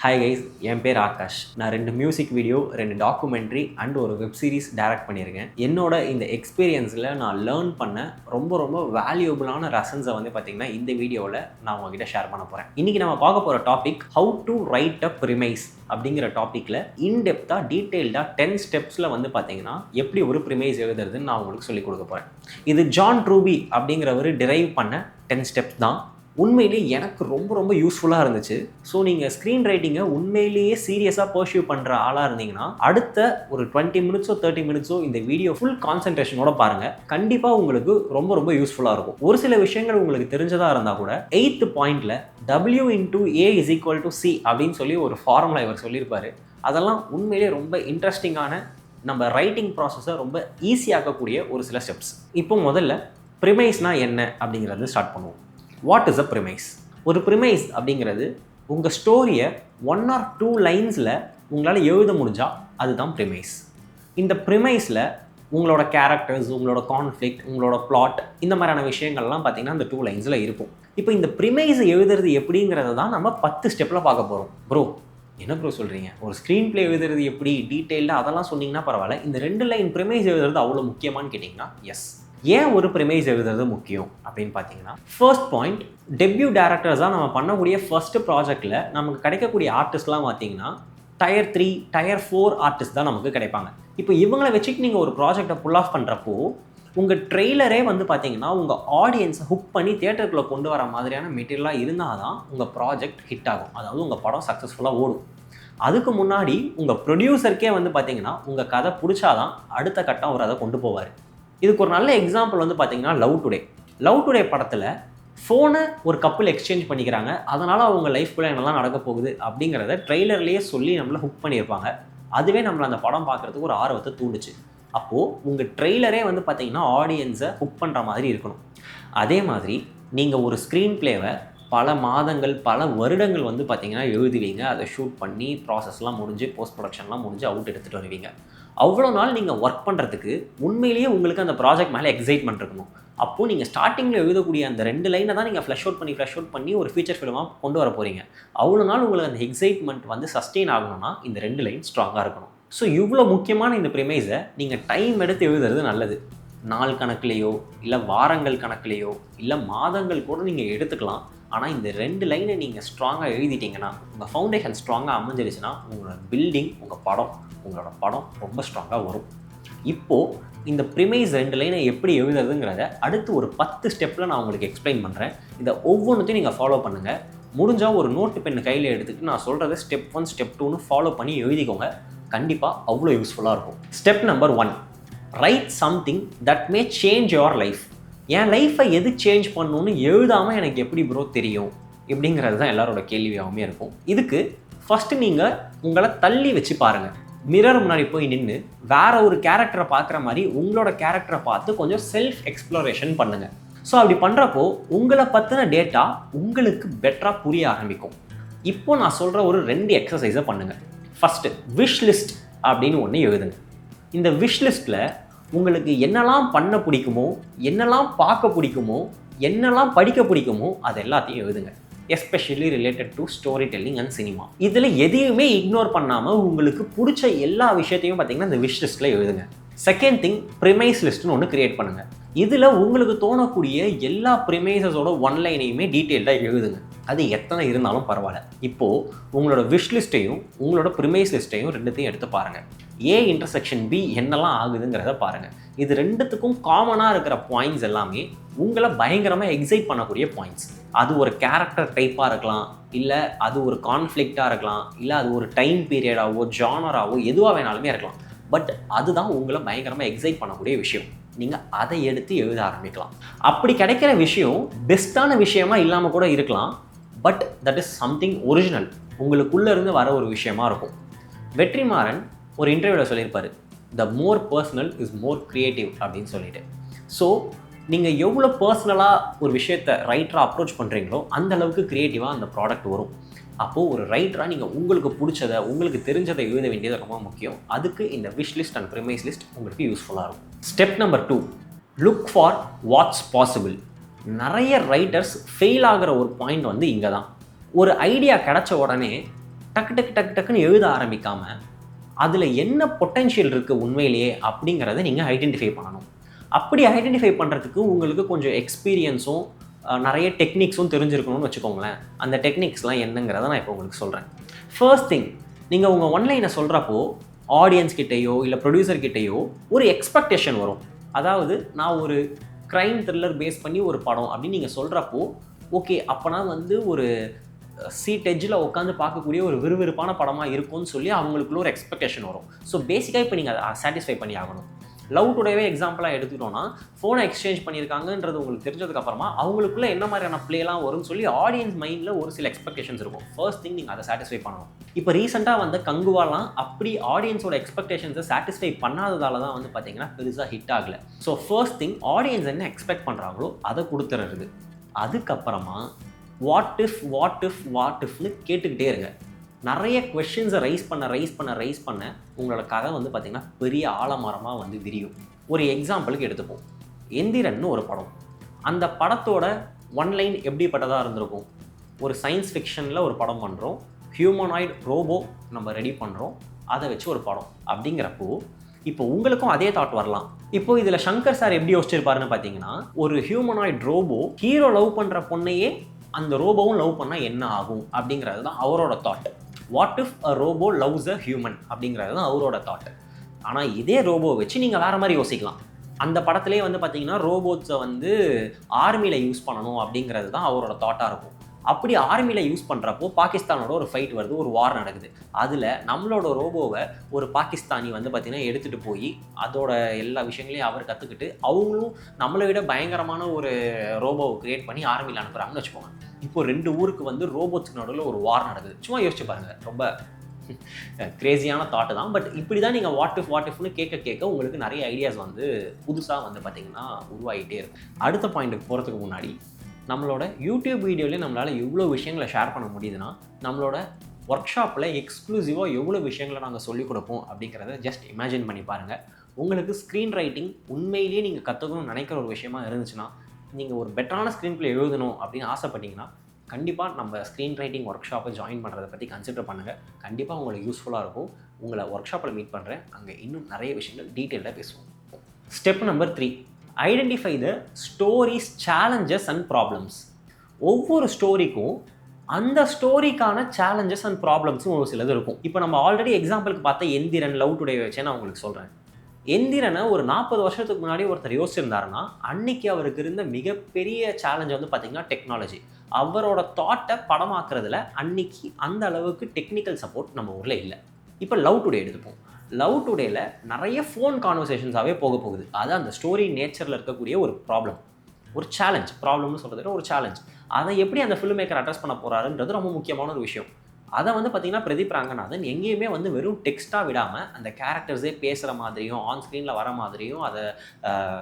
Hi guys, என் பேர் ஆகாஷ். நான் 2 music video, 2 documentary and ஒரு வெப் சீரிஸ் டைரக்ட் பண்ணியிருக்கேன். என்னோட இந்த எக்ஸ்பீரியன்ஸில் நான் லேர்ன் பண்ண ரொம்ப வேல்யூபிளான லெசன்ஸை பார்த்தீங்கன்னா இந்த வீடியோவில் நான் உங்ககிட்ட ஷேர் பண்ண போகிறேன். இன்றைக்கி நம்ம பார்க்க போகிற topic how to right a premise அப்படிங்கிற டாப்பிக்கில் இன்டெப்த்தாக டீட்டெயில்டாக 10 ஸ்டெப்ஸில் பார்த்தீங்கன்னா எப்படி ஒரு ப்ரிமைஸ் எழுதுறதுன்னு நான் உங்களுக்கு சொல்லிக் கொடுக்க போகிறேன். இது ஜான் ட்ரூபி அப்படிங்கிறவர் டிரைவ் பண்ண 10 ஸ்டெப்ஸ் தான். உண்மையிலே எனக்கு ரொம்ப யூஸ்ஃபுல்லாக இருந்துச்சு. ஸோ நீங்கள் ஸ்க்ரீன் ரைட்டிங்கை உண்மையிலேயே சீரியஸாக பர்சியூ பண்ணுற ஆளாக இருந்தீங்கன்னா அடுத்த ஒரு 20 மினிட்ஸோ 30 மினிட்ஸோ இந்த வீடியோ ஃபுல் கான்சன்ட்ரேஷனோட பாருங்கள். கண்டிப்பாக உங்களுக்கு ரொம்ப யூஸ்ஃபுல்லாக இருக்கும். ஒரு சில விஷயங்கள் உங்களுக்கு தெரிஞ்சதாக இருந்தால் கூட 8th பாயிண்டில் W/A=C அப்படின்னு சொல்லி ஒரு ஃபார்முலா இவர் சொல்லியிருப்பார். அதெல்லாம் உண்மையிலே ரொம்ப இன்ட்ரெஸ்டிங்கான நம்ம ரைட்டிங் ப்ராசஸை ரொம்ப ஈஸியாக்கக்கூடிய ஒரு சில ஸ்டெப்ஸ். இப்போ முதல்ல ப்ரிமைஸ்னால் என்ன அப்படிங்கிறது ஸ்டார்ட் பண்ணுவோம். What is a premise? ஒரு ப்ரிமைஸ் அப்படிங்கிறது உங்கள் ஸ்டோரியை 1 or 2 லைன்ஸில் உங்களால் எழுத முடிஞ்சால் அதுதான் ப்ரிமைஸ். இந்த ப்ரிமைஸில் உங்களோட கேரக்டர்ஸ், உங்களோட கான்ஃப்ளிக்ட், உங்களோட பிளாட், இந்த மாதிரியான விஷயங்கள்லாம் பார்த்தீங்கன்னா அந்த 2 லைன்ஸில் இருக்கும். இப்போ இந்த ப்ரிமைஸ் எழுதுறது எப்படிங்கிறத தான் நம்ம 10 ஸ்டெப்பில் பார்க்க போகிறோம். ப்ரோ, என்ன ப்ரோ சொல்கிறீங்க? ஒரு ஸ்க்ரீன் பிளே எழுதுறது எப்படி டீட்டெயிலாக அதெல்லாம் சொன்னீங்கன்னா பரவாயில்ல, இந்த 2 லைன் ப்ரிமைஸ் எழுதுறது அவ்வளோ முக்கியமானு கேட்டிங்கன்னா எஸ். ஏன் ஒரு ப்ரிமைஸ் எழுதுறது முக்கியம் அப்படின்னு பார்த்தீங்கன்னா, ஃபர்ஸ்ட் பாயிண்ட், டெபியூ டேரக்டர்ஸாக நம்ம பண்ணக்கூடிய ஃபர்ஸ்ட் ப்ராஜெக்டில் நமக்கு கிடைக்கக்கூடிய ஆர்டிஸ்ட்லாம் பார்த்தீங்கன்னா Tier 3, Tier 4 ஆர்டிஸ்ட் தான் நமக்கு கிடைப்பாங்க. இப்போ இவங்களை வச்சுட்டு நீங்கள் ஒரு ப்ராஜெக்டை புல் ஆஃப் பண்ணுறப்போ உங்கள் ட்ரெய்லரே பார்த்தீங்கன்னா உங்கள் ஆடியன்ஸை ஹுக் பண்ணி தியேட்டருக்குள்ளே கொண்டு வர மாதிரியான மெட்டீரியலாக இருந்தால் தான் உங்கள் ப்ராஜெக்ட் ஹிட் ஆகும். அதாவது உங்கள் படம் சக்ஸஸ்ஃபுல்லாக ஓடும். அதுக்கு முன்னாடி உங்கள் ப்ரொடியூசருக்கே பார்த்தீங்கன்னா உங்கள் கதை பிடிச்சாதான் அடுத்த கட்டம் அவர் அதை கொண்டு போவார். இதுக்கு ஒரு நல்ல எக்ஸாம்பிள் பார்த்தீங்கன்னா லவ் டுடே படத்தில் ஃபோனை ஒரு கப்பிள் எக்ஸ்சேஞ்ச் பண்ணிக்கிறாங்க. அதனால் அவங்க லைஃப்குள்ளே என்னெல்லாம் நடக்க போகுது அப்படிங்கிறத ட்ரெய்லர்லேயே சொல்லி நம்மளை ஹுக் பண்ணியிருப்பாங்க. அதுவே நம்மளை அந்த படம் பார்க்குறதுக்கு ஒரு ஆர்வத்தை தூண்டுச்சு. அப்போது உங்கள் ட்ரெய்லரே பார்த்தீங்கன்னா ஆடியன்ஸை ஹுக் பண்ணுற மாதிரி இருக்கணும். அதே மாதிரி நீங்கள் ஒரு ஸ்க்ரீன் பிளேவை பல மாதங்கள், பல வருடங்கள் பார்த்தீங்கன்னா எழுதுவீங்க. அதை ஷூட் பண்ணி ப்ராசஸ்லாம் முடிஞ்சு, போஸ்ட் ப்ரொடக்ஷன்லாம் முடிஞ்சு அவுட் எடுத்துகிட்டு வருவீங்க. அவ்வளோ நாள் நீங்கள் ஒர்க் பண்ணுறதுக்கு உண்மையிலேயே உங்களுக்கு அந்த ப்ராஜெக்ட் மேலே எக்ஸைட்மெண்ட் இருக்கணும். அப்போது நீங்கள் ஸ்டார்டிங்கில் எழுதக்கூடிய அந்த 2 லைனை தான் நீங்கள் ஃப்ளஷ் அவுட் பண்ணி ஒரு ஃபீச்சர் ஃபிலிமாக கொண்டு வர போகிறீங்க. அவ்வளோ நாள் உங்களுக்கு அந்த எக்ஸைட்மெண்ட் சஸ்டெயின் ஆகணும்னா இந்த 2 லைன் ஸ்ட்ராங்காக இருக்கணும். ஸோ இவ்வளோ முக்கியமான இந்த ப்ரிமைஸை நீங்கள் டைம் எடுத்து எழுதுறது நல்லது. நாள் கணக்குலேயோ இல்லை வாரங்கள் கணக்குலேயோ இல்லை மாதங்கள் கூட நீங்கள் எடுத்துக்கலாம். ஆனால் இந்த 2 லைனை நீங்கள் ஸ்ட்ராங்காக எழுதிட்டிங்கன்னா, உங்கள் ஃபவுண்டேஷன் ஸ்ட்ராங்காக அமைஞ்சிருச்சுன்னா உங்களோட பில்டிங், உங்களோட படம் ரொம்ப ஸ்ட்ராங்காக வரும். இப்போது இந்த ப்ரிமைஸ் 2 லைனை எப்படி எழுதுறதுங்கிறத அடுத்து ஒரு 10 ஸ்டெப்பில் நான் உங்களுக்கு எக்ஸ்பிளைன் பண்ணுறேன். இதை ஒவ்வொன்றுத்தையும் நீங்கள் ஃபாலோ பண்ணுங்கள். முடிஞ்சால் ஒரு நோட்டு பென் கையில் எடுத்துகிட்டு நான் சொல்கிறத ஸ்டெப் 1 ஸ்டெப் 2ன்னு ஃபாலோ பண்ணி எழுதிக்கோங்க. கண்டிப்பாக அவ்வளோ யூஸ்ஃபுல்லாக இருக்கும். Step number 1, right something that may change your life. என் லைஃப்பை எது சேஞ்ச் பண்ணணும்னு எழுதாமல் எனக்கு எப்படி ப்ரோ தெரியும் இப்படிங்கிறது தான் எல்லாரோட கேள்வியாகவுமே இருக்கும். இதுக்கு ஃபஸ்ட்டு நீங்கள் உங்களை தள்ளி வச்சு பாருங்கள். மிரர் முன்னாடி போய் நின்று வேற ஒரு கேரக்டரை பார்க்குற மாதிரி உங்களோட கேரக்டரை பார்த்து கொஞ்சம் செல்ஃப் எக்ஸ்ப்ளோரேஷன் பண்ணுங்கள். ஸோ அப்படி பண்ணுறப்போ உங்களை பற்றின டேட்டா உங்களுக்கு பெட்டராக புரிய ஆரம்பிக்கும். இப்போ நான் சொல்கிற ஒரு 2 எக்ஸசைஸை பண்ணுங்கள். ஃபஸ்ட்டு விஷ் லிஸ்ட் அப்படின்னு ஒன்று எழுதுங்க. இந்த விஷ் லிஸ்ட்டில் உங்களுக்கு என்னெல்லாம் பண்ண பிடிக்குமோ, என்னெல்லாம் பார்க்க பிடிக்குமோ, என்னெல்லாம் படிக்க பிடிக்குமோ அது எல்லாத்தையும் எழுதுங்க. Especially related to story telling and cinema. இதில் எதையுமே இக்னோர் பண்ணாமல் உங்களுக்கு பிடிச்ச எல்லா விஷயத்தையும் பார்த்தீங்கன்னா இந்த விஷ் லிஸ்ட்டில் எழுதுங்க. செகண்ட் திங், ப்ரிமைஸ் லிஸ்ட்னு ஒன்று கிரியேட் பண்ணுங்கள். இதில் உங்களுக்கு தோணக்கூடிய எல்லா ப்ரிமைஸஸோட 1 லைனையுமே டீட்டெயில்டாக எழுதுங்க. அது எத்தனை இருந்தாலும் பரவாயில்ல. இப்போது உங்களோட விஷ் லிஸ்ட்டையும் உங்களோட ப்ரிமைஸ் லிஸ்ட்டையும் 2த்தையும் எடுத்து பாருங்கள். A/B என்னெல்லாம் ஆகுதுங்கிறத பாருங்கள். இது 2த்துக்கும் காமனாக இருக்கிற பாயிண்ட்ஸ் எல்லாமே உங்களை பயங்கரமாக எக்ஸைட் பண்ணக்கூடிய பாயிண்ட்ஸ். அது ஒரு கேரக்டர் டைப்பாக இருக்கலாம், இல்லை அது ஒரு கான்ஃப்ளிக்டாக இருக்கலாம், இல்லை அது ஒரு டைம் பீரியடாவோ ஜானராவோ எதுவாக வேணாலுமே இருக்கலாம். பட் அதுதான் உங்களை பயங்கரமாக எக்ஸைட் பண்ணக்கூடிய விஷயம். நீங்கள் அதை எடுத்து எழுத ஆரம்பிக்கலாம். அப்படி கிடைக்கிற விஷயம் பெஸ்ட்டான விஷயமா இல்லாமல் கூட இருக்கலாம். But that is something original, உங்களுக்குள்ளே இருந்து வர ஒரு விஷயமா இருக்கும். வெற்றிமாறன் ஒரு இன்டர்வியூவில் சொல்லியிருப்பார், the more personal is more creative அப்படின்னு சொல்லிட்டு. ஸோ நீங்கள் எவ்வளோ பர்சனலாக ஒரு விஷயத்தை ரைட்டராக அப்ரோச் பண்ணுறீங்களோ அந்த அளவுக்கு க்ரியேட்டிவாக அந்த ப்ராடக்ட் வரும். அப்போது ஒரு ரைட்டராக நீங்கள் உங்களுக்கு பிடிச்சதை, உங்களுக்கு தெரிஞ்சதை எழுத வேண்டியது ரொம்ப முக்கியம். அதுக்கு இந்த wish list and premise list உங்களுக்கு யூஸ்ஃபுல்லாக இருக்கும். Step number 2, look for what's possible. நிறைய ரைட்டர்ஸ் ஃபெயில் ஆகிற ஒரு பாயிண்ட் இங்கே தான். ஒரு ஐடியா கிடைச்ச உடனே டக்கு டக்கு டக்கு டக்குன்னு எழுத ஆரம்பிக்காமல் அதில் என்ன பொட்டென்ஷியல் இருக்குது உண்மையிலேயே அப்படிங்கிறத நீங்கள் ஐடென்டிஃபை பண்ணணும். அப்படி ஐடென்டிஃபை பண்ணுறதுக்கு உங்களுக்கு கொஞ்சம் எக்ஸ்பீரியன்ஸும் நிறைய டெக்னிக்ஸும் தெரிஞ்சிருக்கணும்னு வச்சுக்கோங்களேன். அந்த டெக்னிக்ஸ்லாம் என்னங்கிறத நான் இப்போ உங்களுக்கு சொல்கிறேன். ஃபர்ஸ்ட் திங், நீங்கள் உங்கள் ஒன்லைனை சொல்கிறப்போ ஆடியன்ஸ் கிட்டேயோ இல்லை ப்ரொடியூசர் கிட்டேயோ ஒரு எக்ஸ்பெக்டேஷன் வரும். அதாவது நான் ஒரு க்ரைம் த்ரில்லர் பேஸ் பண்ணி ஒரு படம் அப்படின்னு நீங்கள் சொல்கிறப்போ ஓகே அப்போனா ஒரு சீட் எட்ஜில் உட்காந்து பார்க்கக்கூடிய ஒரு விறுவிறுப்பான படமாக இருக்கும்னு சொல்லி அவங்களுக்குள்ள ஒரு எக்ஸ்பெக்டேஷன் வரும். ஸோ பேசிக்காக இப்போ நீங்கள் அதை சாட்டிஸ்ஃபை பண்ணி ஆகணும். லவ் டுடேவே எக்ஸாம்பிளாக எடுத்துக்கிட்டோன்னா ஃபோனை எக்ஸ்சேஞ்ச் பண்ணியிருக்காங்கன்றது உங்களுக்கு தெரிஞ்சதுக்கப்புறமா அவங்களுக்குள்ள என்ன மாதிரியான ப்ளேலாம் வரும்னு சொல்லி ஆடியன்ஸ் மைண்டில் ஒரு சில எக்ஸ்பெக்டேஷன்ஸ் இருக்கும். ஃபர்ஸ்ட் திங் நீங்கள் அதை சாட்டிஸ்ஃபை பண்ணணும். இப்போ ரீசெண்டாக கங்குவாலாம் அப்படி ஆடியன்ஸோட எக்ஸ்பெக்டேஷன்ஸை சாட்டிஸ்ஃபை பண்ணாததால தான் பார்த்தீங்கன்னா பெருசாக ஹிட் ஆகலை. ஸோ ஃபர்ஸ்ட் திங் ஆடியன்ஸ் என்ன எக்ஸ்பெக்ட் பண்ணுறாங்களோ அதை கொடுத்துறது. அதுக்கப்புறமா வாட் இஃப்னு கேட்டுக்கிட்டே இருங்க. நிறைய கொஷின்ஸை ரைஸ் பண்ண உங்களோட கதை பார்த்திங்கன்னா பெரிய ஆலமரமாக விரியும். ஒரு எக்ஸாம்பிளுக்கு எடுத்துப்போம். எந்திரன்னு ஒரு படம். அந்த படத்தோட ஒன்லைன் எப்படிப்பட்டதாக இருந்திருக்கும்? ஒரு சயின்ஸ் ஃபிக்ஷனில் ஒரு படம் பண்ணுறோம், ஹியூமனாய்டு ரோபோ நம்ம ரெடி பண்ணுறோம், அதை வச்சு ஒரு படம் அப்படிங்கிறப்போ இப்போ உங்களுக்கும் அதே தாட் வரலாம். இப்போ இதில் சங்கர் சார் எப்படி யோசிச்சிருப்பாருன்னு பார்த்தீங்கன்னா, ஒரு ஹியூமனாய்டு ரோபோ ஹீரோ லவ் பண்ணுற பொண்ணையே அந்த ரோபோவும் லவ் பண்ணால் என்ன ஆகும் அப்படிங்கிறது தான் அவரோட thought. What if a robot loves a human அப்படிங்கிறது தான் அவரோட தாட். ஆனால் இதே ரோபோ வச்சு நீங்கள் வேறு மாதிரி யோசிக்கலாம். அந்த படத்துலேயே பார்த்தீங்கன்னா ரோபோட்ஸை ஆர்மியில் யூஸ் பண்ணணும் அப்படிங்கிறது தான் அவரோட தாட்டாக இருக்கும். அப்படி ஆர்மியில் யூஸ் பண்ணுறப்போ பாகிஸ்தானோட ஒரு ஃபைட் வருது, ஒரு வார் நடக்குது. அதில் நம்மளோட ரோபோவை ஒரு பாகிஸ்தானி பார்த்தீங்கன்னா எடுத்துகிட்டு போய் அதோட எல்லா விஷயங்களையும் அவர் கற்றுக்கிட்டு அவங்களும் நம்மளை விட பயங்கரமான ஒரு ரோபோவை க்ரியேட் பண்ணி ஆர்மியில் அனுப்புகிறாங்கன்னு வச்சுக்கோங்க. இப்போ 2 ஊருக்கு ரோபோட்ஸ்க்கு நடுவில் ஒரு வார் நடக்குது. சும்மா யோசிச்சு பாருங்கள். ரொம்ப கிரேசியான தாட்டு தான். பட் இப்படி தான் நீங்கள் வாட் இஃப்னு கேட்க உங்களுக்கு நிறைய ஐடியாஸ் புதுசாக பார்த்தீங்கன்னா உருவாகிட்டே இருக்கும். அடுத்த பாயிண்ட்டுக்கு போகிறதுக்கு முன்னாடி நம்மளோட யூடியூப் வீடியோலேயே நம்மளால் எவ்வளோ விஷயங்களை ஷேர் பண்ண முடியுதுன்னா, நம்மளோட ஒர்க் ஷாப்பில் எக்ஸ்க்ளூசிவாக எவ்வளோ விஷயங்களை நாங்கள் சொல்லிக் கொடுப்போம் அப்படிங்கிறத ஜஸ்ட் இமேஜின் பண்ணி பாருங்கள். உங்களுக்கு ஸ்க்ரீன் ரைட்டிங் உண்மையிலேயே நீங்கள் கற்றுக்கணும்னு நினைக்கிற ஒரு விஷயமா இருந்துச்சுன்னா, நீங்கள் ஒரு பெட்டரான ஸ்க்ரீன் ப்ளே எழுதணும் அப்படின்னு ஆசைப்பட்டீங்கன்னா கண்டிப்பாக நம்ம ஸ்க்ரீன் ரைட்டிங் ஒர்க் ஷாப்பை ஜாயின் பண்ணுறதை பற்றி கன்சிடர் பண்ணுங்கள். கண்டிப்பாக உங்களுக்கு யூஸ்ஃபுல்லாக இருக்கும். உங்களை ஒர்க் ஷாப்பில் மீட் பண்ணுறேன். அங்கே இன்னும் நிறைய விஷயங்கள் டீட்டெயிலாக பேசுவோம். Step number 3, identify the stories challenges and problems. ஒவ்வொரு ஸ்டோரிக்கும் அந்த ஸ்டோரிக்கான சேலஞ்சஸ் அண்ட் ப்ராப்ளம்ஸும் ஒரு சிலது இருக்கும். இப்போ நம்ம ஆல்ரெடி எக்ஸாம்பிளுக்கு பார்த்த எந்திரன், லவ் டுடே வச்சே நான் உங்களுக்கு சொல்கிறேன். எந்திரனை ஒரு 40 வருஷத்துக்கு முன்னாடி ஒருத்தர் யோசிச்சிருந்தாருன்னா அன்னைக்கு அவருக்கு இருந்த மிகப்பெரிய சேலஞ்ச் பார்த்திங்கன்னா டெக்னாலஜி. அவரோட தாட்டை படமாக்குறதுல அன்னைக்கு அந்த அளவுக்கு டெக்னிக்கல் சப்போர்ட் நம்ம ஊரில் இல்லை. இப்போ லவ் டுடே எடுத்துப்போம். லவ் டுடேல நிறைய ஃபோன் கான்வர்சேஷன்ஸாகவே போகுது. அது அந்த ஸ்டோரி நேச்சரில் இருக்கக்கூடிய ஒரு ப்ராப்ளம், ஒரு சேலஞ்ச். ப்ராப்ளம்னு சொல்கிறதுல ஒரு சேலஞ்ச். அதை எப்படி அந்த ஃபில்ம் மேக்கர் அட்ரஸ் பண்ண போகிறாருன்றது ரொம்ப முக்கியமான ஒரு விஷயம். அதை பார்த்திங்கன்னா பிரதீப் ரங்கநாதன் எங்கேயுமே வெறும் டெக்ஸ்ட்டாக விடாமல் அந்த கேரக்டர்ஸே பேசுகிற மாதிரியும் ஆன் ஸ்க்ரீனில் வர மாதிரியும் அதை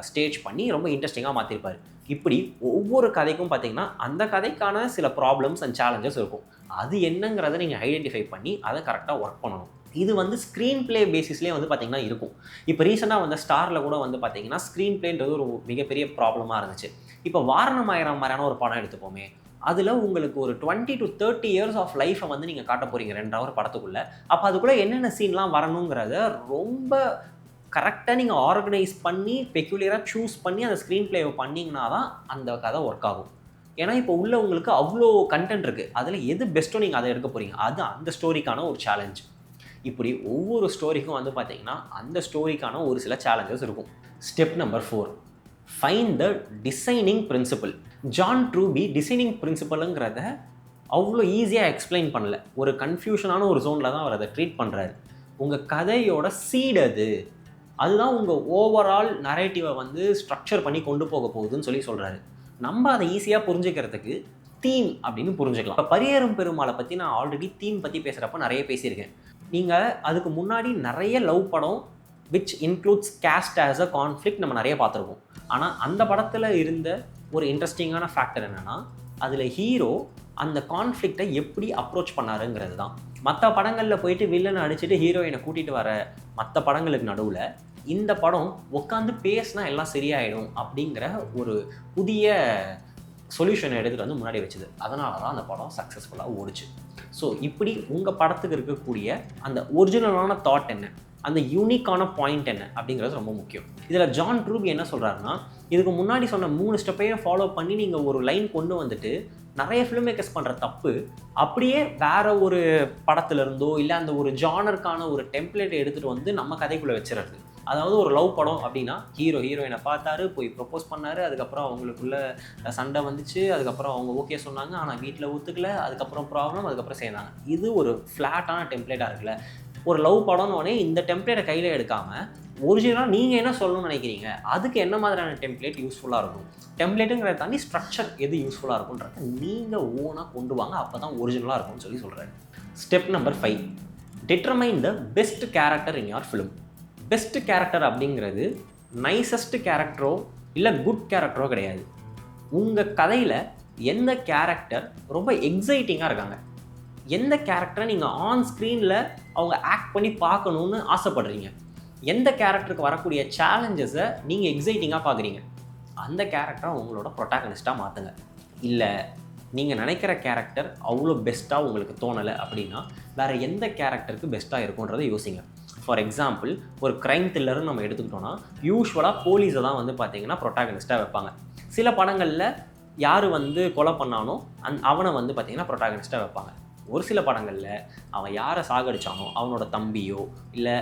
ஸ்டேஜ் பண்ணி ரொம்ப இன்ட்ரெஸ்டிங்காக மாற்றிருப்பார். இப்படி ஒவ்வொரு கதைக்கும் பார்த்திங்கன்னா அந்த கதைக்கான சில ப்ராப்ளம்ஸ் அண்ட் சேலஞ்சஸ் இருக்கும். அது என்னங்கிறத நீங்கள் ஐடென்டிஃபை பண்ணி அதை கரெக்டாக ஒர்க் பண்ணணும். இது ஸ்க்ரீன் ப்ளே பேசிஸ்லேயே பார்த்திங்கன்னா இருக்கும். இப்போ ரீசெண்டாக ஸ்டாரில் கூட பார்த்திங்கன்னா ஸ்க்ரீன் ப்ளேன்றது ஒரு மிகப்பெரிய ப்ராப்ளமாக இருந்துச்சு. இப்போ வாரணமாயிரம் மாதிரியான ஒரு படம் எடுத்துப்போமே, அதில் உங்களுக்கு ஒரு 20 to 30 இயர்ஸ் ஆஃப் லைஃப்பை நீங்கள் காட்ட போகிறீங்க 2 ஹவர் படத்துக்குள்ளே. அப்போ அதுக்குள்ளே என்னென்ன சீன்லாம் வரணுங்கிறத ரொம்ப கரெக்டாக நீங்கள் ஆர்கனைஸ் பண்ணி பெக்யூலியராக சூஸ் பண்ணி அந்த ஸ்க்ரீன் ப்ளேவை பண்ணிங்கன்னா தான் அந்த கதை ஒர்க் ஆகும். ஏன்னா இப்போ உள்ள உங்களுக்கு அவ்வளோ கண்டென்ட் இருக்குது. அதில் எது பெஸ்ட்டோ நீங்கள் அதை எடுக்க போகிறீங்க. அது அந்த ஸ்டோரிக்கான ஒரு சேலஞ்ச். இப்படி ஒவ்வொரு ஸ்டோரிக்கும் பார்த்தீங்கன்னா அந்த ஸ்டோரிக்கான ஒரு சில சேலஞ்சஸ் இருக்கும். Step number 4, find the designing principle. John Truby designing பிரின்சிபலுங்கிறத அவ்வளோ ஈஸியாக எக்ஸ்பிளைன் பண்ணல. ஒரு கன்ஃபியூஷனான ஒரு ஜோனில் தான் அவர் அதை ட்ரீட் பண்ணுறாரு. உங்கள் கதையோட சீட் அதுதான் உங்கள் ஓவரால் நரேட்டிவை ஸ்ட்ரக்சர் பண்ணி கொண்டு போக போகுதுன்னு சொல்கிறாரு. நம்ம அதை ஈஸியாக புரிஞ்சுக்கிறதுக்கு தீம் அப்படின்னு புரிஞ்சுக்கலாம். இப்போ பரியேறும் பெருமாளை பற்றி நான் ஆல்ரெடி தீம் பற்றி பேசுகிறப்ப நிறைய பேசியிருக்கேன். நீங்கள் அதுக்கு முன்னாடி நிறைய லவ் படம் which includes caste as a conflict நம்ம நிறைய பார்த்துருக்கோம். ஆனால் அந்த படத்தில் இருந்த ஒரு இன்ட்ரெஸ்டிங்கான ஃபேக்டர் என்னென்னா, அதில் ஹீரோ அந்த கான்ஃப்ளிக்டை எப்படி அப்ரோச் பண்ணாருங்கிறது தான். மற்ற படங்களில் போயிட்டு வில்லனை அடிச்சுட்டு ஹீரோயினை கூட்டிகிட்டு வர மற்ற படங்களுக்கு நடுவில் இந்த படம் உட்காந்து பேசினா எல்லாம் சரியாயிடும் அப்படிங்கிற ஒரு புதிய சொல்யூஷனை எடுத்துகிட்டு வந்து முன்னாடி வச்சுது. அதனால தான் அந்த படம் சக்ஸஸ்ஃபுல்லாக ஓடிச்சு. ஸோ இப்படி உங்கள் படத்துக்கு இருக்கக்கூடிய அந்த ஒரிஜினலான தாட் என்ன, அந்த யூனிக்கான பாயிண்ட் என்ன அப்படிங்கிறது ரொம்ப முக்கியம். இதில் ஜான் ட்ரூபி என்ன சொல்கிறாருன்னா, இதுக்கு முன்னாடி சொன்ன 3 ஸ்டெப்பையும் ஃபாலோ பண்ணி நீங்கள் ஒரு லைன் கொண்டு வந்துட்டு நிறைய ஃபிலிம் மேக்கர்ஸ் பண்ணுற தப்பு, அப்படியே வேற ஒரு படத்துலேருந்தோ இல்லை அந்த ஒரு ஜானருக்கான ஒரு டெம்ப்ளேட்டை எடுத்துகிட்டு வந்து நம்ம கதைக்குள்ளே வச்சுறது. அதாவது ஒரு லவ் படம் அப்படின்னா ஹீரோயினை பார்த்தாரு, போய் ப்ரப்போஸ் பண்ணார், அதுக்கப்புறம் அவங்களுக்குள்ள சண்டை வந்துச்சு, அதுக்கப்புறம் அவங்க ஓகே சொன்னாங்க, ஆனால் வீட்டில் ஒத்துக்கல, அதுக்கப்புறம் ப்ராப்ளம், அதுக்கப்புறம் சேர்ந்தாங்க. இது ஒரு ஃப்ளாட்டான டெம்ப்ளேட்டாக இருக்குல்ல. ஒரு லவ் படம்னோடனே இந்த டெம்ப்ளேட்டை கையில் எடுக்காமல் ஒரிஜினலாக நீங்கள் என்ன சொல்லணும்னு நினைக்கிறீங்க, அதுக்கு என்ன மாதிரியான டெம்ப்ளேட் யூஸ்ஃபுல்லாக இருக்கும், டெம்ப்ளேட்டுங்கிறத தாண்டி ஸ்ட்ரக்சர் எது யூஸ்ஃபுல்லாக இருக்கும்ன்றத நீங்கள் ஓனாக கொண்டு வாங்க, அப்போ தான் ஒரிஜினலாக இருக்கும்னு சொல்கிறாரு. Step number 5, determine the best character in your film. Best character அப்படிங்கிறது நைசஸ்ட் கேரக்டரோ இல்லை குட் கேரக்டரோ கிடையாது. உங்கள் கதையில் எந்த கேரக்டர் ரொம்ப எக்ஸைட்டிங்காக இருக்காங்க, எந்த கேரக்டரை நீங்கள் ஆன் ஸ்க்ரீனில் அவங்க ஆக்ட் பண்ணி பார்க்கணுன்னு ஆசைப்படுறீங்க, எந்த கேரக்டருக்கு வரக்கூடிய சேலஞ்சஸை நீங்கள் எக்ஸைட்டிங்காக பார்க்குறீங்க, அந்த கேரக்டரை உங்களோட ப்ரொட்டாகனிஸ்ட்டாக மாற்றுங்க. இல்லை நீங்கள் நினைக்கிற கேரக்டர் அவ்வளோ பெஸ்ட்டாக உங்களுக்கு தோணலை அப்படின்னா வேறு எந்த கேரக்டருக்கு பெஸ்ட்டாக இருக்குன்றதை யோசிங்க. ஃபார் எக்ஸாம்பிள், ஒரு க்ரைம் த்ரில்லர்னு நம்ம எடுத்துக்கிட்டோன்னா யூஸ்வலாக போலீஸை தான் வந்து பார்த்திங்கன்னா ப்ரொட்டாகனிஸ்ட்டாக வைப்பாங்க. சில படங்களில் யார் வந்து கொலை பண்ணானோ அவனை வந்து பார்த்திங்கன்னா ப்ரொட்டாகனிஸ்ட்டாக வைப்பாங்க. ஒரு சில படங்களில் அவன் யாரை சாகடிச்சானோ அவனோட தம்பியோ இல்லை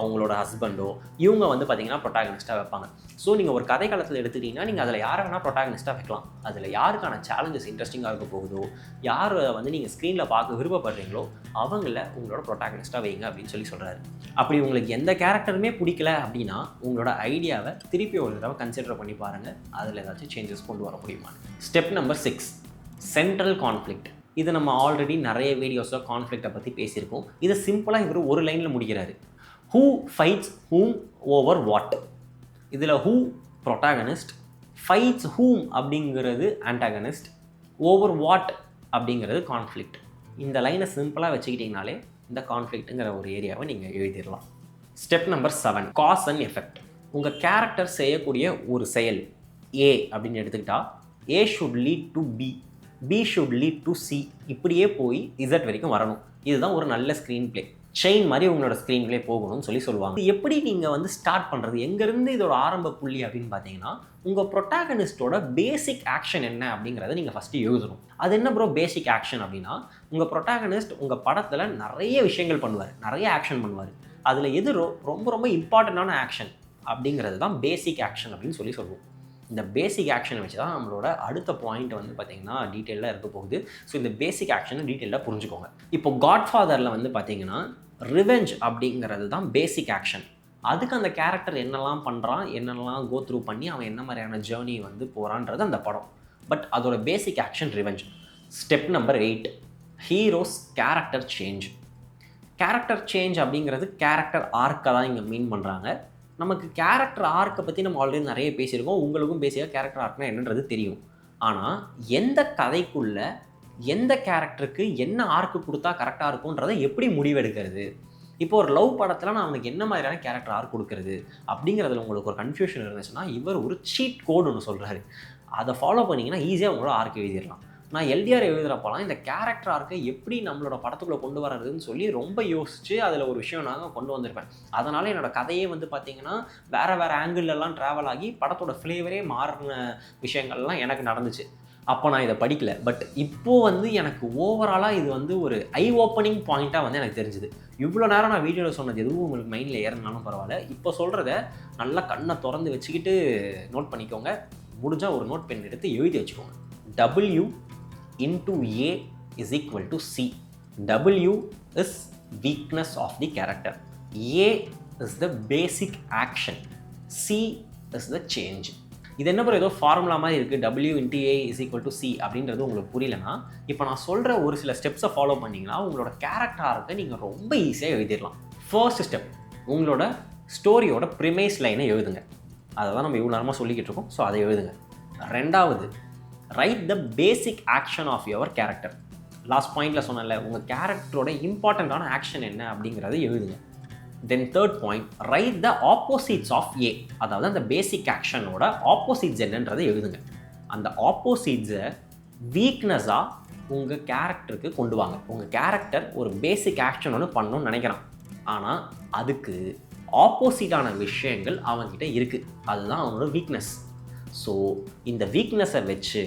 அவங்களோட ஹஸ்பண்டோ இவங்க வந்து பார்த்திங்கன்னா ப்ரொட்டாகனிஸ்ட்டாக வைப்பாங்க. ஸோ நீங்கள் ஒரு கதை காலத்தில் எடுத்துக்கிட்டிங்கன்னா நீங்கள் அதில் யாரை வேணால் ப்ரொட்டாகனிஸ்ட்டாக வைக்கலாம். அதில் யாருக்கான சேலஞ்சஸ் இன்ட்ரெஸ்டிங்காக இருக்க போகுதோ, யார் வந்து நீங்கள் ஸ்க்ரீனில் பார்க்க விருப்பப்படுறீங்களோ அவங்கள உங்களோட ப்ரொட்டாகனிஸ்ட்டாக வைங்க அப்படின்னு சொல்கிறாரு. அப்படி உங்களுக்கு எந்த கேரக்டருமே பிடிக்கல அப்படின்னா உங்களோட ஐடியாவை திருப்பி ஒரு தடவை கன்சிடர் பண்ணி பாருங்கள், அதில் ஏதாச்சும் சேஞ்சஸ் கொண்டு வர முடியுமா. Step number 6, central conflict. இது நம்ம ஆல்ரெடி நிறைய வீடியோஸில் கான்ஃப்ளிக்டை பற்றி பேசியிருக்கோம். இதை சிம்பிளாக இவர் ஒரு லைனில் முடிக்கிறாரு. Who fights whom over what. இதில் ஹூ ப்ரொட்டாகனிஸ்ட், ஃபைட்ஸ் ஹூம் அப்படிங்கிறது ஆன்டாகனிஸ்ட், ஓவர் வாட் அப்படிங்கிறது கான்ஃப்ளிக்ட். இந்த லைனை சிம்பிளாக வச்சுக்கிட்டிங்கனாலே இந்த கான்ஃப்ளிக்ட்டுங்கிற ஒரு ஏரியாவை நீங்கள் எழுதிடலாம். Step number 7, cause and effect. உங்கள் கேரக்டர் செய்யக்கூடிய ஒரு செயல் ஏ அப்படின்னு எடுத்துக்கிட்டால் A should lead to B, B should lead to C, இப்படியே போய் இசட் வரைக்கும் வரணும். இதுதான் ஒரு நல்ல ஸ்க்ரீன் பிளே. செயின் மாதிரி உங்களோட ஸ்க்ரீன் பிளே போகணும்னு சொல்லுவாங்க. எப்படி நீங்கள் வந்து ஸ்டார்ட் பண்ணுறது, எங்கேருந்து இதோட ஆரம்ப புள்ளி அப்படின்னு பார்த்தீங்கன்னா உங்கள் ப்ரொட்டாகனிஸ்டோட பேசிக் ஆக்ஷன் என்ன அப்படிங்கிறத நீங்கள் ஃபஸ்ட்டு எழுதணும். அது என்ன ப்ரோ பேசிக் ஆக்ஷன் அப்படின்னா, உங்கள் ப்ரொட்டாகனிஸ்ட் உங்கள் படத்தில் நிறைய விஷயங்கள் பண்ணுவார், நிறைய ஆக்ஷன் பண்ணுவார். அதில் எது ரொம்ப ரொம்ப இம்பார்ட்டண்ட்டான ஆக்ஷன் அப்படிங்கிறது தான் பேசிக் ஆக்ஷன் அப்படின்னு சொல்லுவோம். இந்த பேசிக் ஆக்ஷனை வச்சு தான் நம்மளோட அடுத்த பாயிண்ட் வந்து பார்த்திங்கன்னா டீட்டெயிலாக இருக்க போகுது. ஸோ இந்த பேசிக் ஆக்ஷனை டீட்டெயிலாக புரிஞ்சுக்கோங்க. இப்போ காட்ஃபாதரில் வந்து பார்த்திங்கன்னா ரிவெஞ்ச் அப்படிங்கிறது தான் பேசிக் ஆக்ஷன். அதுக்கு அந்த கேரக்டர் என்னெல்லாம் பண்ணுறான், என்னெல்லாம் கோ த்ரூ பண்ணி அவன் என்ன மாதிரியான ஜேர்னி வந்து போகிறான்றது அந்த படம். பட் அதோட basic action revenge. Step number 8, hero's character change. Character change அப்படிங்கிறது கேரக்டர் ஆர்க்கை தான் இங்கே மீன் பண்ணுறாங்க. நமக்கு கேரக்டர் ஆர்க்கை பற்றி நம்ம ஆல்ரெடி நிறைய பேசியிருக்கோம். உங்களுக்கும் பேசியாக கேரக்டர் ஆர்க்னா என்னன்றது தெரியும். ஆனால் எந்த கதைக்குள்ளே எந்த கேரக்டருக்கு என்ன ஆர்க்கு கொடுத்தா கரெக்டாக இருக்கும்ன்றதை எப்படி முடிவெடுக்கிறது. இப்போ ஒரு லவ் படத்தில் நான் அவனுக்கு என்ன மாதிரியான கேரக்டர் ஆர்க் கொடுக்குறது அப்படிங்கிறதுல உங்களுக்கு ஒரு கன்ஃபியூஷன் இருந்துச்சுன்னா இவர் ஒரு சீட் கோடு ஒன்று சொல்கிறாரு. அதை ஃபாலோ பண்ணிங்கன்னா ஈஸியாக உங்களோட ஆர்க் எழுதிடலாம். நான் எல்டிஆர் எழுதுகிறப்பலாம் இந்த கேரக்டர் ஆர்க்கை எப்படி நம்மளோட படத்துக்குள்ளே கொண்டு வர்றதுன்னு சொல்லி ரொம்ப யோசித்து அதில் ஒரு விஷயம் நாங்கள் கொண்டு வந்திருப்பேன். அதனால் என்னோடய கதையே வந்து பார்த்திங்கன்னா வேறு ஆங்கிள்லாம் ட்ராவல் ஆகி படத்தோட ஃப்ளேவரே மாறின விஷயங்கள்லாம் எனக்கு நடந்துச்சு. அப்போ நான் இதை படிக்கல. பட் இப்போது வந்து எனக்கு ஓவராலாக இது வந்து ஒரு ஐ ஓப்பனிங் பாயிண்ட்டாக வந்து எனக்கு தெரிஞ்சுது. இவ்வளோ நேரம் நான் வீடியோவில் சொன்னது எதுவும் உங்களுக்கு மைண்டில் ஏறினாலும் பரவாயில்ல, இப்போ சொல்கிறத நல்லா கண்ணை திறந்து வச்சுக்கிட்டு நோட் பண்ணிக்கோங்க. முடிஞ்சால் ஒரு நோட் பென் எடுத்து எழுதி வச்சுக்கோங்க. W into A is equal to C. W is weakness of the character. A is the basic action. C is the change. இது என்ன ஏதோ ஃபார்முலா மாதிரி இருக்குது, W into A is equal to C அப்படின்றது உங்களுக்கு புரியலனா, இப்போ நான் சொல்கிற ஒரு சில ஸ்டெப்ஸை ஃபாலோ பண்ணிங்கன்னா உங்களோட கேரக்டர் ஆர்க்கை நீங்கள் ரொம்ப ஈஸியாக எழுதிடலாம். ஃபர்ஸ்ட் ஸ்டெப், உங்களோட ஸ்டோரியோட ப்ரிமைஸ் லைனை எழுதுங்க. அதை தான் நம்ம இவ்வளோ நேரமாக சொல்லிக்கிட்டு இருக்கோம். ஸோ அதை எழுதுங்க. ரெண்டாவது, write the basic action of your character. Last பாயிண்டில் சொன்னல, உங்கள் கேரக்டரோட இம்பார்ட்டண்ட்டான ஆக்ஷன் என்ன அப்படிங்கிறத எழுதுங்க. Then third point, write the opposites of a. அதாவது அந்த பேசிக் ஆக்ஷனோட ஆப்போசிட்ஸ் என்னன்றதை எழுதுங்க. அந்த ஆப்போசிட்ஸை வீக்னஸாக உங்கள் கேரக்டருக்கு கொண்டு வாங்க. உங்கள் கேரக்டர் ஒரு பேசிக் ஆக்ஷன் ஒன்று பண்ணணும்னு நினைக்கிறான், ஆனால் அதுக்கு ஆப்போசிட்டான விஷயங்கள் அவன்கிட்ட இருக்குது. அதுதான் அவனோட வீக்னஸ். ஸோ இந்த வீக்னஸை வச்சு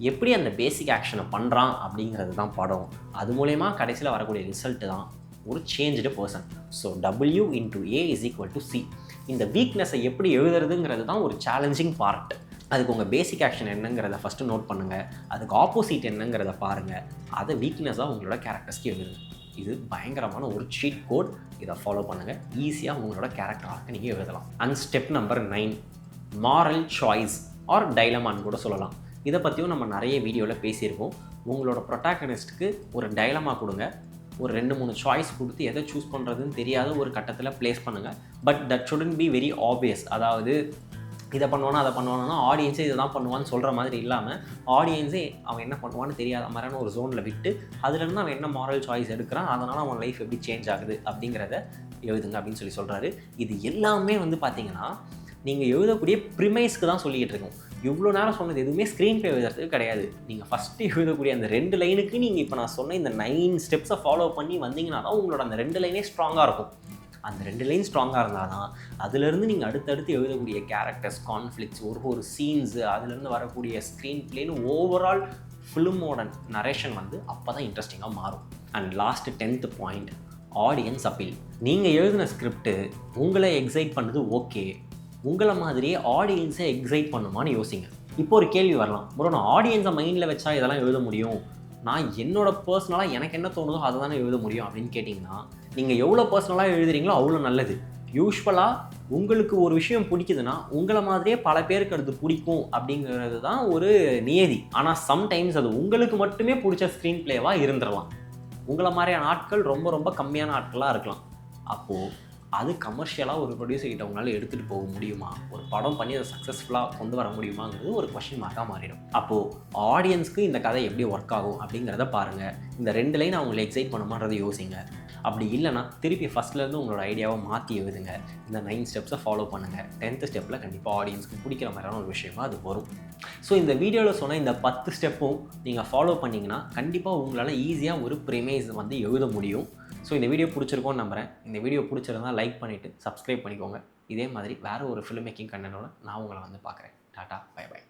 எப்படி அந்த பேசிக் ஆக்ஷனை பண்ணுறான் அப்படிங்கிறது தான் படம். அது மூலயமா கடைசியில் வரக்கூடிய ரிசல்ட்டு தான் ஒரு changed person. So W/A = C. இந்த வீக்னஸை எப்படி எழுதுறதுங்கிறது தான் ஒரு சேலஞ்சிங் பார்ட். அதுக்கு உங்கள் பேசிக் ஆக்ஷன் என்னங்கிறத ஃபஸ்ட்டு நோட் பண்ணுங்கள், அதுக்கு ஆப்போசிட் என்னங்கிறத பாருங்கள், அதை வீக்னஸாக உங்களோட கேரக்டர்ஸ்க்கு எழுதுங்க. இது பயங்கரமான ஒரு சீட் கோட். இதை ஃபாலோ பண்ணுங்கள், ஈஸியாக உங்களோட கேரக்டராக நீங்கள் எழுதலாம். And step number 9, moral choice or டைலமான்னு கூட சொல்லலாம். இதை பற்றியும் நம்ம நிறைய வீடியோவில் பேசியிருக்கோம். உங்களோட ப்ரொட்டாகனிஸ்ட்டுக்கு ஒரு டைலமா கொடுங்க, ஒரு 2-3 சாய்ஸ் கொடுத்து எதை சூஸ் பண்ணுறதுன்னு தெரியாத ஒரு கட்டத்தில் ப்ளேஸ் பண்ணுங்கள். But that shouldn't be very obvious. அதாவது இதை பண்ணுவானா அதை பண்ணுவானா ஆடியன்ஸே இதை தான் பண்ணுவான்னு சொல்கிற மாதிரி இல்லாமல், ஆடியன்ஸே அவன் என்ன பண்ணுவான்னு தெரியாத மாதிரியான ஒரு ஜோனில் விட்டு அதுலேருந்து அவன் என்ன மாரல் சாய்ஸ் எடுக்கிறான், அதனால் அவன் லைஃப் எப்படி சேஞ்ச் ஆகுது அப்படிங்கிறத எழுதுங்க அப்படின்னு சொல்கிறாரு. இது எல்லாமே பார்த்தீங்கன்னா நீங்கள் எழுதக்கூடிய ப்ரிமைஸ்க்கு தான் சொல்லிக்கிட்டு இருக்கோம். இவ்வளோ நேரம் சொன்னது எதுவுமே ஸ்க்ரீன் ப்ளே எழுதுறதுக்கு கிடையாது. நீங்கள் ஃபஸ்ட்டு எழுதக்கூடிய அந்த 2 லைனுக்கு நீங்கள் இப்போ நான் சொன்ன இந்த 9 ஸ்டெப்ஸை ஃபாலோ பண்ணி வந்தீங்கன்னா தான் உங்களோட அந்த 2 லைனே ஸ்ட்ராங்காக இருக்கும். அந்த 2 லைன் ஸ்ட்ராங்காக இருந்தால் தான் அதுலேருந்து நீங்கள் அடுத்தடுத்து எழுதக்கூடிய கேரக்டர்ஸ், கான்ஃப்ளிக்ட்ஸ், ஒரு சீன்ஸு, அதுலேருந்து வரக்கூடிய ஸ்க்ரீன் ப்ளேன்னு ஓவரால் ஃபிலிமோட நரேஷன் அப்போ தான் இன்ட்ரெஸ்டிங்காக மாறும். And last 10th point, audience appeal. நீங்கள் எழுதின ஸ்கிரிப்ட்டு உங்களை எக்ஸைட் பண்ணுது, ஓகே, உங்களை மாதிரியே ஆடியன்ஸை எக்ஸைட் பண்ணுமான்னு யோசிங்க. இப்போ ஒரு கேள்வி வரலாம், ப்ரோ நான் ஆடியன்ஸை மைண்டில் வச்சா இதெல்லாம் எழுத முடியும், நான் என்னோட பர்சனலாக எனக்கு என்ன தோணுதோ அதை தானே எழுத முடியும் அப்படின்னு கேட்டிங்கன்னா, நீங்கள் எவ்வளோ பர்சனலாக எழுதுறீங்களோ அவ்வளோ நல்லது. யூஸ்வலாக உங்களுக்கு ஒரு விஷயம் பிடிக்குதுன்னா உங்களை மாதிரியே பல பேருக்கு அது பிடிக்கும் அப்படிங்கிறது தான் ஒரு நியதி. ஆனால் சம்டைம்ஸ் அது உங்களுக்கு மட்டுமே பிடிச்ச ஸ்க்ரீன் பிளேவாக இருந்துடலாம். உங்களை மாதிரியான ஆட்கள் ரொம்ப ரொம்ப கம்மியான ஆட்களாக இருக்கலாம். அப்போது அது கமர்ஷியலாக ஒரு ப்ரொடியூசர்கிட்ட உங்களால் எடுத்துகிட்டு போக முடியுமா, ஒரு படம் பண்ணி அதை சக்ஸஸ்ஃபுல்லாக கொண்டு வர முடியுமாங்கிறது ஒரு கொஸ்டின் மார்க்காக மாறிடும். அப்போது ஆடியன்ஸ்க்கு இந்த கதை எப்படி ஒர்க் ஆகும் அப்படிங்கிறத பாருங்கள். இந்த 2 லைன் அவங்களை எக்ஸைட் பண்ணுமான்றதை யோசிங்க. அப்படி இல்லைனா திருப்பி ஃபஸ்ட்லேருந்து உங்களோட ஐடியாவை மாற்றி எழுதுங்க. இந்த 9 ஸ்டெப்ஸை ஃபாலோ பண்ணுங்கள். 10th ஸ்டெப்பில் கண்டிப்பாக ஆடியன்ஸ்க்கு பிடிக்கிற மாதிரியான ஒரு விஷயமா அது வரும். ஸோ இந்த வீடியோவில் சொன்ன இந்த 10 ஸ்டெப்பும் நீங்கள் ஃபாலோ பண்ணிங்கன்னா கண்டிப்பாக உங்களால் ஈஸியாக ஒரு ப்ரிமைஸ் எழுத முடியும். ஸோ இந்த வீடியோ பிடிச்சிருக்கோன்னு நம்புகிறேன். இந்த வீடியோ பிடிச்சிருந்தால் லைக் பண்ணிவிட்டு சப்ஸ்கிரைப் பண்ணிக்கோங்க. இதே மாதிரி வேறு ஒரு ஃபிலிம் மேக்கிங் கண்டென்ட்டோட நான் உங்களை பார்க்குறேன். Tata, bye by.